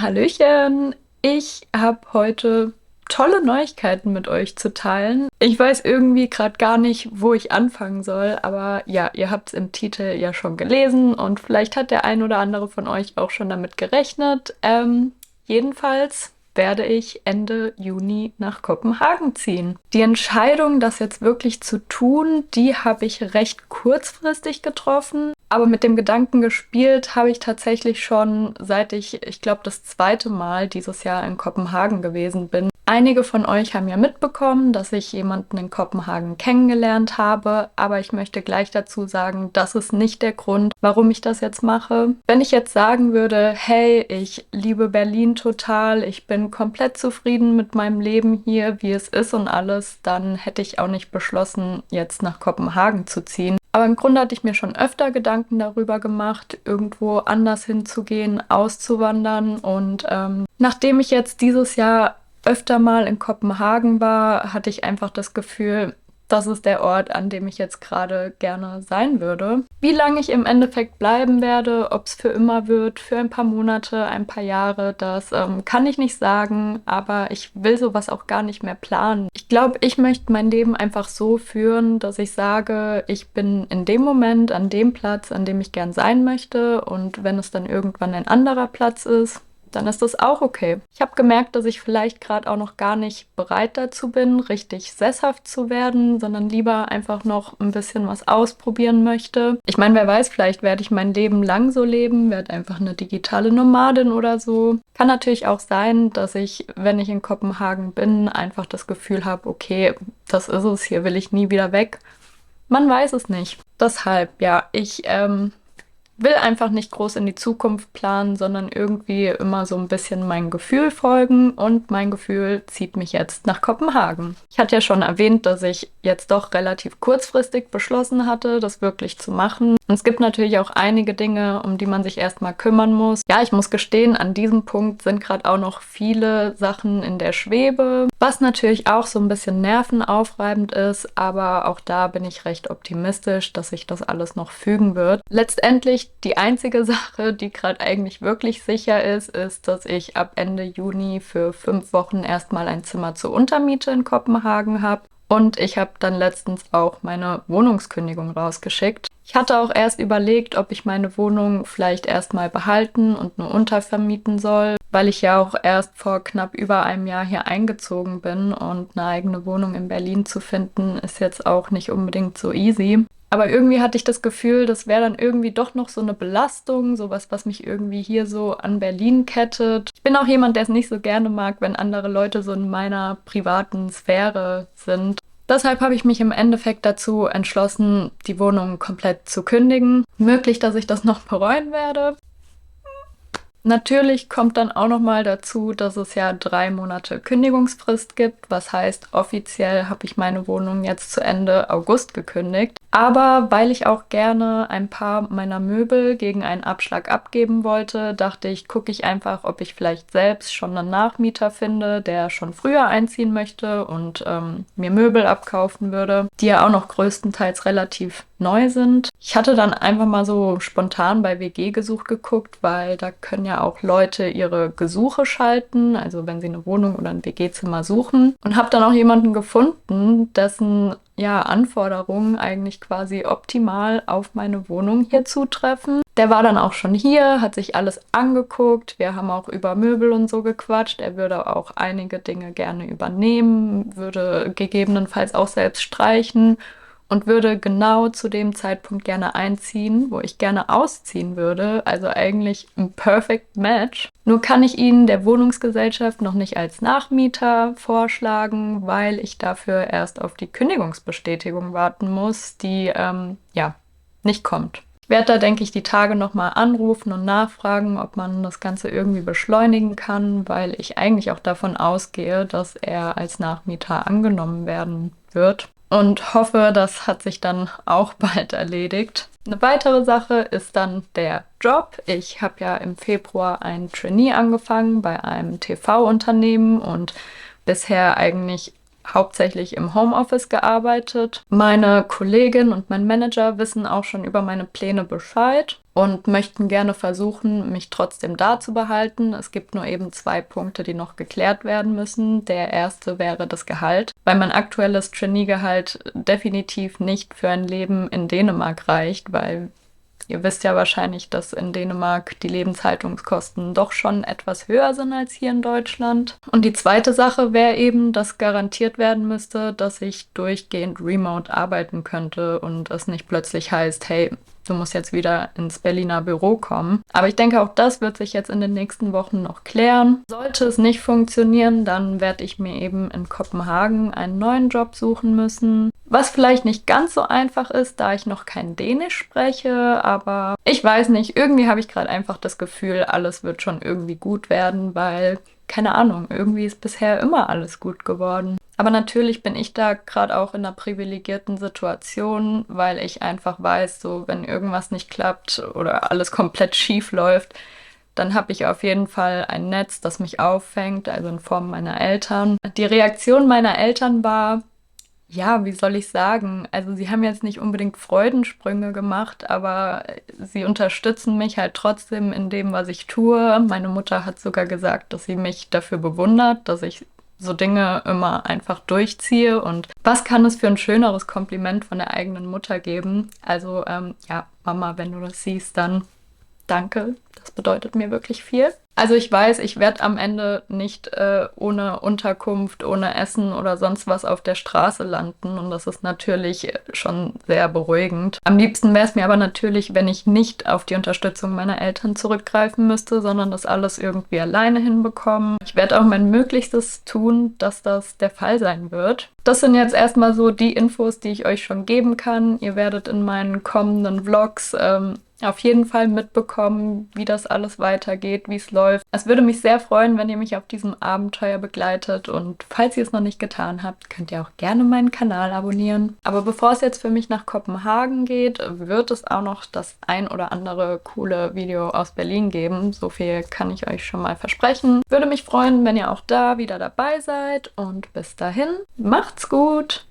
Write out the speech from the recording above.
Hallöchen, ich habe heute tolle Neuigkeiten mit euch zu teilen. Ich weiß irgendwie gerade gar nicht, wo ich anfangen soll, aber ja, ihr habt es im Titel ja schon gelesen und vielleicht hat der ein oder andere von euch auch schon damit gerechnet. Jedenfalls werde ich Ende Juni nach Kopenhagen ziehen. Die Entscheidung, das jetzt wirklich zu tun, die habe ich recht kurzfristig getroffen. Aber mit dem Gedanken gespielt habe ich tatsächlich schon, seit ich glaube, das zweite Mal dieses Jahr in Kopenhagen gewesen bin. Einige von euch haben ja mitbekommen, dass ich jemanden in Kopenhagen kennengelernt habe, aber ich möchte gleich dazu sagen, das ist nicht der Grund, warum ich das jetzt mache. Wenn ich jetzt sagen würde, hey, ich liebe Berlin total, ich bin komplett zufrieden mit meinem Leben hier, wie es ist und alles, dann hätte ich auch nicht beschlossen, jetzt nach Kopenhagen zu ziehen. Aber im Grunde hatte ich mir schon öfter Gedanken darüber gemacht, irgendwo anders hinzugehen, auszuwandern. Und nachdem ich jetzt dieses Jahr öfter mal in Kopenhagen war, hatte ich einfach das Gefühl, das ist der Ort, an dem ich jetzt gerade gerne sein würde. Wie lange ich im Endeffekt bleiben werde, ob es für immer wird, für ein paar Monate, ein paar Jahre, das kann ich nicht sagen, aber ich will sowas auch gar nicht mehr planen. Ich glaube, ich möchte mein Leben einfach so führen, dass ich sage, ich bin in dem Moment an dem Platz, an dem ich gern sein möchte, und wenn es dann irgendwann ein anderer Platz ist, dann ist das auch okay. Ich habe gemerkt, dass ich vielleicht gerade auch noch gar nicht bereit dazu bin, richtig sesshaft zu werden, sondern lieber einfach noch ein bisschen was ausprobieren möchte. Ich meine, wer weiß, vielleicht werde ich mein Leben lang so leben, werde einfach eine digitale Nomadin oder so. Kann natürlich auch sein, dass ich, wenn ich in Kopenhagen bin, einfach das Gefühl habe, okay, das ist es, hier will ich nie wieder weg. Man weiß es nicht. Deshalb, ja, ich will einfach nicht groß in die Zukunft planen, sondern irgendwie immer so ein bisschen meinem Gefühl folgen, und mein Gefühl zieht mich jetzt nach Kopenhagen. Ich hatte ja schon erwähnt, dass ich jetzt doch relativ kurzfristig beschlossen hatte, das wirklich zu machen. Und es gibt natürlich auch einige Dinge, um die man sich erstmal kümmern muss. Ja, ich muss gestehen, an diesem Punkt sind gerade auch noch viele Sachen in der Schwebe, was natürlich auch so ein bisschen nervenaufreibend ist, aber auch da bin ich recht optimistisch, dass sich das alles noch fügen wird. Letztendlich die einzige Sache, die gerade eigentlich wirklich sicher ist, dass ich ab Ende Juni für 5 Wochen erstmal ein Zimmer zur Untermiete in Kopenhagen habe. Und ich habe dann letztens auch meine Wohnungskündigung rausgeschickt. Ich hatte auch erst überlegt, ob ich meine Wohnung vielleicht erstmal behalten und nur untervermieten soll, weil ich ja auch erst vor knapp über einem Jahr hier eingezogen bin, und eine eigene Wohnung in Berlin zu finden, ist jetzt auch nicht unbedingt so easy. Aber irgendwie hatte ich das Gefühl, das wäre dann irgendwie doch noch so eine Belastung, sowas, was mich irgendwie hier so an Berlin kettet. Ich bin auch jemand, der es nicht so gerne mag, wenn andere Leute so in meiner privaten Sphäre sind. Deshalb habe ich mich im Endeffekt dazu entschlossen, die Wohnung komplett zu kündigen. Möglich, dass ich das noch bereuen werde. Natürlich kommt dann auch noch mal dazu, dass es ja 3 Monate Kündigungsfrist gibt. Was heißt, offiziell habe ich meine Wohnung jetzt zu Ende August gekündigt. Aber weil ich auch gerne ein paar meiner Möbel gegen einen Abschlag abgeben wollte, dachte ich, gucke ich einfach, ob ich vielleicht selbst schon einen Nachmieter finde, der schon früher einziehen möchte und mir Möbel abkaufen würde, die ja auch noch größtenteils relativ neu sind. Ich hatte dann einfach mal so spontan bei WG-Gesuch geguckt, weil da können ja auch Leute ihre Gesuche schalten, also wenn sie eine Wohnung oder ein WG-Zimmer suchen. Und habe dann auch jemanden gefunden, dessen Anforderungen eigentlich quasi optimal auf meine Wohnung hier zutreffen. Der war dann auch schon hier, hat sich alles angeguckt. Wir haben auch über Möbel und so gequatscht. Er würde auch einige Dinge gerne übernehmen, würde gegebenenfalls auch selbst streichen und würde genau zu dem Zeitpunkt gerne einziehen, wo ich gerne ausziehen würde. Also eigentlich ein Perfect Match. Nur kann ich ihn der Wohnungsgesellschaft noch nicht als Nachmieter vorschlagen, weil ich dafür erst auf die Kündigungsbestätigung warten muss, die nicht kommt. Ich werde da, denke ich, die Tage nochmal anrufen und nachfragen, ob man das Ganze irgendwie beschleunigen kann, weil ich eigentlich auch davon ausgehe, dass er als Nachmieter angenommen werden wird. Und hoffe, das hat sich dann auch bald erledigt. Eine weitere Sache ist dann der Job. Ich habe ja im Februar ein Trainee angefangen bei einem TV-Unternehmen und bisher eigentlich hauptsächlich im Homeoffice gearbeitet. Meine Kollegin und mein Manager wissen auch schon über meine Pläne Bescheid. und möchten gerne versuchen, mich trotzdem da zu behalten. Es gibt nur eben 2 Punkte, die noch geklärt werden müssen. Der erste wäre das Gehalt, weil mein aktuelles Trainee-Gehalt definitiv nicht für ein Leben in Dänemark reicht, weil ihr wisst ja wahrscheinlich, dass in Dänemark die Lebenshaltungskosten doch schon etwas höher sind als hier in Deutschland. Und die zweite Sache wäre eben, dass garantiert werden müsste, dass ich durchgehend remote arbeiten könnte und es nicht plötzlich heißt, hey, du musst jetzt wieder ins Berliner Büro kommen. Aber ich denke, auch das wird sich jetzt in den nächsten Wochen noch klären. Sollte es nicht funktionieren, dann werde ich mir eben in Kopenhagen einen neuen Job suchen müssen. Was vielleicht nicht ganz so einfach ist, da ich noch kein Dänisch spreche, aber ich weiß nicht, irgendwie habe ich gerade einfach das Gefühl, alles wird schon irgendwie gut werden, weil, keine Ahnung, irgendwie ist bisher immer alles gut geworden. Aber natürlich bin ich da gerade auch in einer privilegierten Situation, weil ich einfach weiß, so wenn irgendwas nicht klappt oder alles komplett schief läuft, dann habe ich auf jeden Fall ein Netz, das mich auffängt, also in Form meiner Eltern. Die Reaktion meiner Eltern war, ja, wie soll ich sagen? Also sie haben jetzt nicht unbedingt Freudensprünge gemacht, aber sie unterstützen mich halt trotzdem in dem, was ich tue. Meine Mutter hat sogar gesagt, dass sie mich dafür bewundert, dass ich so Dinge immer einfach durchziehe. Und was kann es für ein schöneres Kompliment von der eigenen Mutter geben? Also ja, Mama, wenn du das siehst, dann danke. Das bedeutet mir wirklich viel. Also ich weiß, ich werde am Ende nicht ohne Unterkunft, ohne Essen oder sonst was auf der Straße landen und das ist natürlich schon sehr beruhigend. Am liebsten wäre es mir aber natürlich, wenn ich nicht auf die Unterstützung meiner Eltern zurückgreifen müsste, sondern das alles irgendwie alleine hinbekommen. Ich werde auch mein Möglichstes tun, dass das der Fall sein wird. Das sind jetzt erstmal so die Infos, die ich euch schon geben kann. Ihr werdet in meinen kommenden Vlogs auf jeden Fall mitbekommen, wie das alles weitergeht, wie es läuft. Es würde mich sehr freuen, wenn ihr mich auf diesem Abenteuer begleitet und falls ihr es noch nicht getan habt, könnt ihr auch gerne meinen Kanal abonnieren. Aber bevor es jetzt für mich nach Kopenhagen geht, wird es auch noch das ein oder andere coole Video aus Berlin geben. So viel kann ich euch schon mal versprechen. Würde mich freuen, wenn ihr auch da wieder dabei seid und bis dahin, macht's gut!